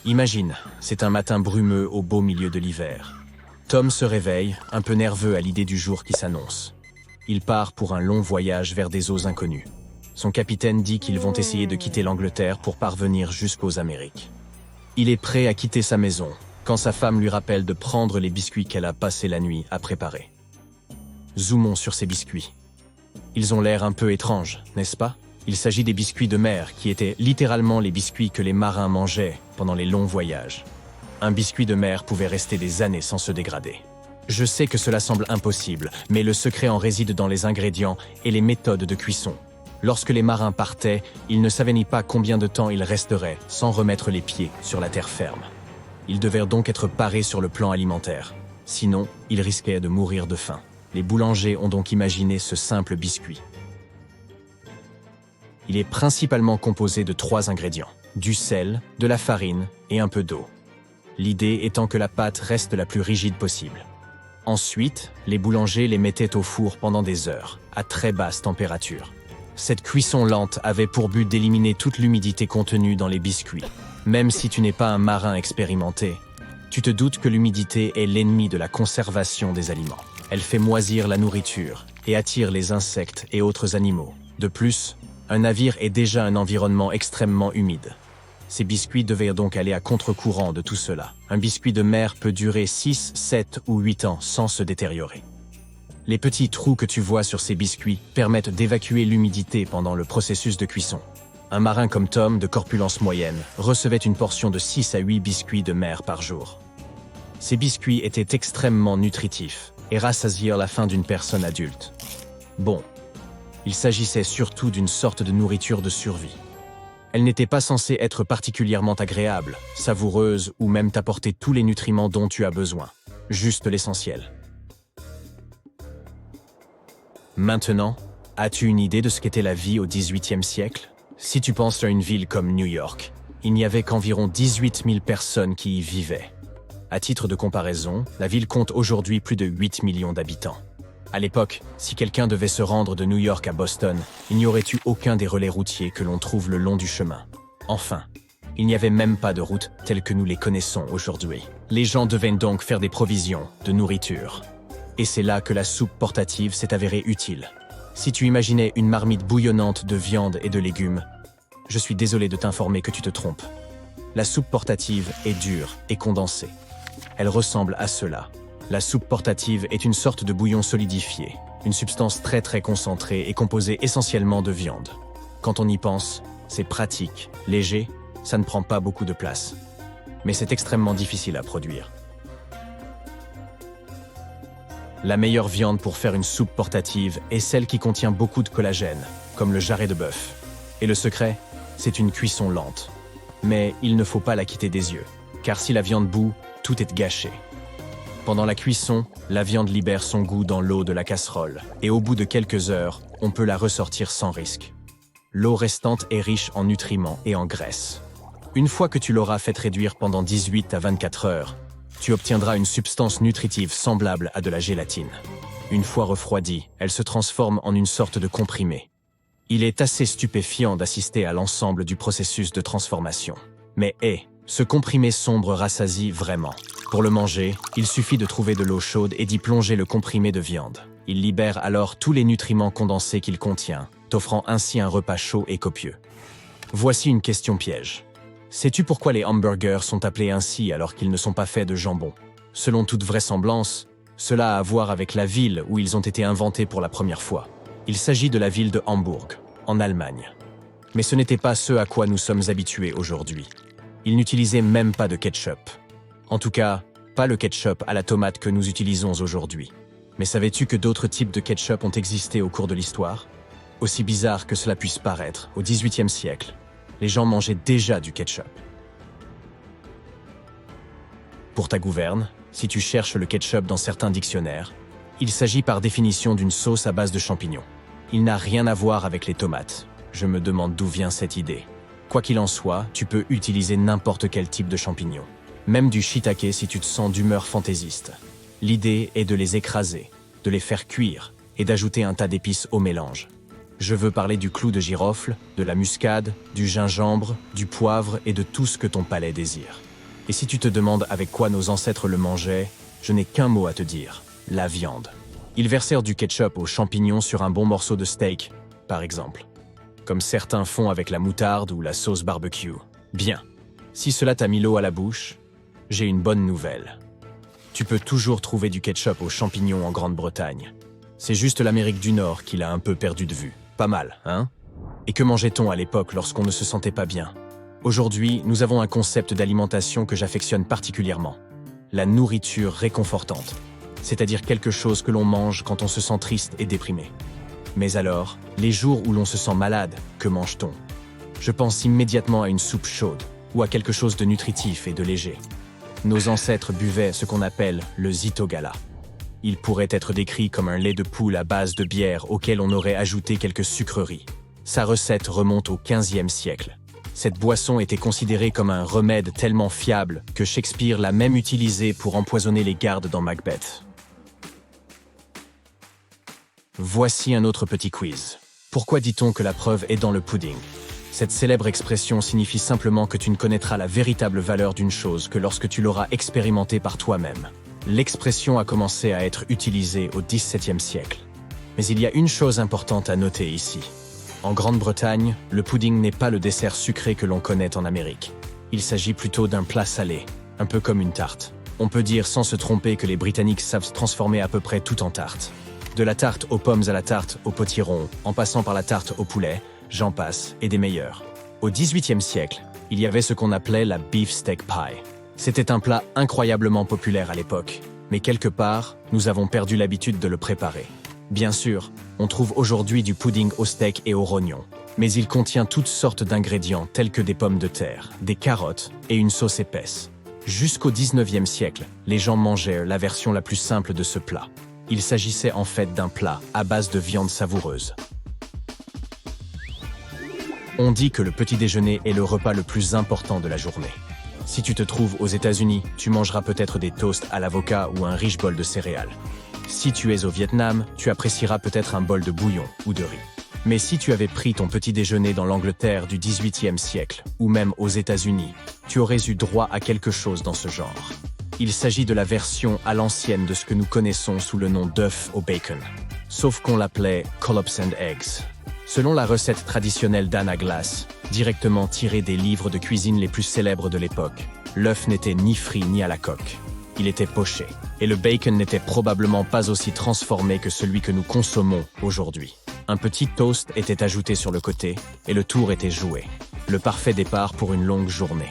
Imagine, c'est un matin brumeux au beau milieu de l'hiver. Tom se réveille, un peu nerveux à l'idée du jour qui s'annonce. Il part pour un long voyage vers des eaux inconnues. Son capitaine dit qu'ils vont essayer de quitter l'Angleterre pour parvenir jusqu'aux Amériques. Il est prêt à quitter sa maison, quand sa femme lui rappelle de prendre les biscuits qu'elle a passé la nuit à préparer. Zoomons sur ces biscuits. Ils ont l'air un peu étranges, n'est-ce pas? Il s'agit des biscuits de mer, qui étaient littéralement les biscuits que les marins mangeaient pendant les longs voyages. Un biscuit de mer pouvait rester des années sans se dégrader. Je sais que cela semble impossible, mais le secret en réside dans les ingrédients et les méthodes de cuisson. Lorsque les marins partaient, ils ne savaient ni pas combien de temps ils resteraient sans remettre les pieds sur la terre ferme. Ils devaient donc être parés sur le plan alimentaire. Sinon, ils risquaient de mourir de faim. Les boulangers ont donc imaginé ce simple biscuit. Il est principalement composé de 3 ingrédients: du sel, de la farine et un peu d'eau. L'idée étant que la pâte reste la plus rigide possible. Ensuite, les boulangers les mettaient au four pendant des heures, à très basse température. Cette cuisson lente avait pour but d'éliminer toute l'humidité contenue dans les biscuits. Même si tu n'es pas un marin expérimenté, tu te doutes que l'humidité est l'ennemi de la conservation des aliments. Elle fait moisir la nourriture et attire les insectes et autres animaux. De plus, un navire est déjà un environnement extrêmement humide. Ces biscuits devaient donc aller à contre-courant de tout cela. Un biscuit de mer peut durer 6, 7 ou 8 ans sans se détériorer. Les petits trous que tu vois sur ces biscuits permettent d'évacuer l'humidité pendant le processus de cuisson. Un marin comme Tom, de corpulence moyenne, recevait une portion de 6 à 8 biscuits de mer par jour. Ces biscuits étaient extrêmement nutritifs et rassasièrent la faim d'une personne adulte. Bon, il s'agissait surtout d'une sorte de nourriture de survie. Elle n'était pas censée être particulièrement agréable, savoureuse ou même t'apporter tous les nutriments dont tu as besoin. Juste l'essentiel. Maintenant, as-tu une idée de ce qu'était la vie au XVIIIe siècle? Si tu penses à une ville comme New York, il n'y avait qu'environ 18 000 personnes qui y vivaient. À titre de comparaison, la ville compte aujourd'hui plus de 8 millions d'habitants. À l'époque, si quelqu'un devait se rendre de New York à Boston, il n'y aurait eu aucun des relais routiers que l'on trouve le long du chemin. Enfin, il n'y avait même pas de routes telles que nous les connaissons aujourd'hui. Les gens devaient donc faire des provisions de nourriture. Et c'est là que la soupe portative s'est avérée utile. Si tu imaginais une marmite bouillonnante de viande et de légumes, je suis désolé de t'informer que tu te trompes. La soupe portative est dure et condensée. Elle ressemble à cela. La soupe portative est une sorte de bouillon solidifié, une substance très concentrée et composée essentiellement de viande. Quand on y pense, c'est pratique, léger, ça ne prend pas beaucoup de place. Mais c'est extrêmement difficile à produire. La meilleure viande pour faire une soupe portative est celle qui contient beaucoup de collagène, comme le jarret de bœuf. Et le secret, c'est une cuisson lente. Mais il ne faut pas la quitter des yeux, car si la viande bout, tout est gâché. Pendant la cuisson, la viande libère son goût dans l'eau de la casserole, et au bout de quelques heures, on peut la ressortir sans risque. L'eau restante est riche en nutriments et en graisse. Une fois que tu l'auras faite réduire pendant 18 à 24 heures, tu obtiendras une substance nutritive semblable à de la gélatine. Une fois refroidie, elle se transforme en une sorte de comprimé. Il est assez stupéfiant d'assister à l'ensemble du processus de transformation. Mais ce comprimé sombre rassasie vraiment. Pour le manger, il suffit de trouver de l'eau chaude et d'y plonger le comprimé de viande. Il libère alors tous les nutriments condensés qu'il contient, t'offrant ainsi un repas chaud et copieux. Voici une question piège. Sais-tu pourquoi les hamburgers sont appelés ainsi alors qu'ils ne sont pas faits de jambon? Selon toute vraisemblance, cela a à voir avec la ville où ils ont été inventés pour la première fois. Il s'agit de la ville de Hambourg, en Allemagne. Mais ce n'était pas ce à quoi nous sommes habitués aujourd'hui. Ils n'utilisaient même pas de ketchup. En tout cas, pas le ketchup à la tomate que nous utilisons aujourd'hui. Mais savais-tu que d'autres types de ketchup ont existé au cours de l'histoire? Aussi bizarre que cela puisse paraître, au XVIIIe siècle, les gens mangeaient déjà du ketchup. Pour ta gouverne, si tu cherches le ketchup dans certains dictionnaires, il s'agit par définition d'une sauce à base de champignons. Il n'a rien à voir avec les tomates. Je me demande d'où vient cette idée. Quoi qu'il en soit, tu peux utiliser n'importe quel type de champignons. Même du shiitake si tu te sens d'humeur fantaisiste. L'idée est de les écraser, de les faire cuire et d'ajouter un tas d'épices au mélange. Je veux parler du clou de girofle, de la muscade, du gingembre, du poivre et de tout ce que ton palais désire. Et si tu te demandes avec quoi nos ancêtres le mangeaient, je n'ai qu'un mot à te dire, la viande. Ils versèrent du ketchup aux champignons sur un bon morceau de steak, par exemple. Comme certains font avec la moutarde ou la sauce barbecue. Bien. Si cela t'a mis l'eau à la bouche, j'ai une bonne nouvelle. Tu peux toujours trouver du ketchup aux champignons en Grande-Bretagne. C'est juste l'Amérique du Nord qui l'a un peu perdu de vue. Pas mal, hein? Et que mangeait-on à l'époque lorsqu'on ne se sentait pas bien? Aujourd'hui, nous avons un concept d'alimentation que j'affectionne particulièrement. La nourriture réconfortante. C'est-à-dire quelque chose que l'on mange quand on se sent triste et déprimé. Mais alors, les jours où l'on se sent malade, que mange-t-on? Je pense immédiatement à une soupe chaude, ou à quelque chose de nutritif et de léger. Nos ancêtres buvaient ce qu'on appelle le zitogala. Il pourrait être décrit comme un lait de poule à base de bière auquel on aurait ajouté quelques sucreries. Sa recette remonte au XVe siècle. Cette boisson était considérée comme un remède tellement fiable que Shakespeare l'a même utilisé pour empoisonner les gardes dans Macbeth. Voici un autre petit quiz. Pourquoi dit-on que la preuve est dans le pudding? Cette célèbre expression signifie simplement que tu ne connaîtras la véritable valeur d'une chose que lorsque tu l'auras expérimentée par toi-même. L'expression a commencé à être utilisée au XVIIe siècle. Mais il y a une chose importante à noter ici. En Grande-Bretagne, le pudding n'est pas le dessert sucré que l'on connaît en Amérique. Il s'agit plutôt d'un plat salé, un peu comme une tarte. On peut dire sans se tromper que les Britanniques savent transformer à peu près tout en tarte. De la tarte aux pommes à la tarte au potiron, en passant par la tarte au poulet, j'en passe, et des meilleurs. Au XVIIIe siècle, il y avait ce qu'on appelait la beefsteak pie. C'était un plat incroyablement populaire à l'époque, mais quelque part, nous avons perdu l'habitude de le préparer. Bien sûr, on trouve aujourd'hui du pudding au steak et au rognon, mais il contient toutes sortes d'ingrédients tels que des pommes de terre, des carottes et une sauce épaisse. Jusqu'au XIXe siècle, les gens mangeaient la version la plus simple de ce plat. Il s'agissait en fait d'un plat à base de viande savoureuse. On dit que le petit déjeuner est le repas le plus important de la journée. Si tu te trouves aux États-Unis, tu mangeras peut-être des toasts à l'avocat ou un riche bol de céréales. Si tu es au Vietnam, tu apprécieras peut-être un bol de bouillon ou de riz. Mais si tu avais pris ton petit déjeuner dans l'Angleterre du XVIIIe siècle, ou même aux États-Unis, tu aurais eu droit à quelque chose dans ce genre. Il s'agit de la version à l'ancienne de ce que nous connaissons sous le nom d'œuf au bacon. Sauf qu'on l'appelait collops and eggs. Selon la recette traditionnelle d'Anna Glass, directement tirée des livres de cuisine les plus célèbres de l'époque, l'œuf n'était ni frit ni à la coque. Il était poché. Et le bacon n'était probablement pas aussi transformé que celui que nous consommons aujourd'hui. Un petit toast était ajouté sur le côté, et le tour était joué. Le parfait départ pour une longue journée.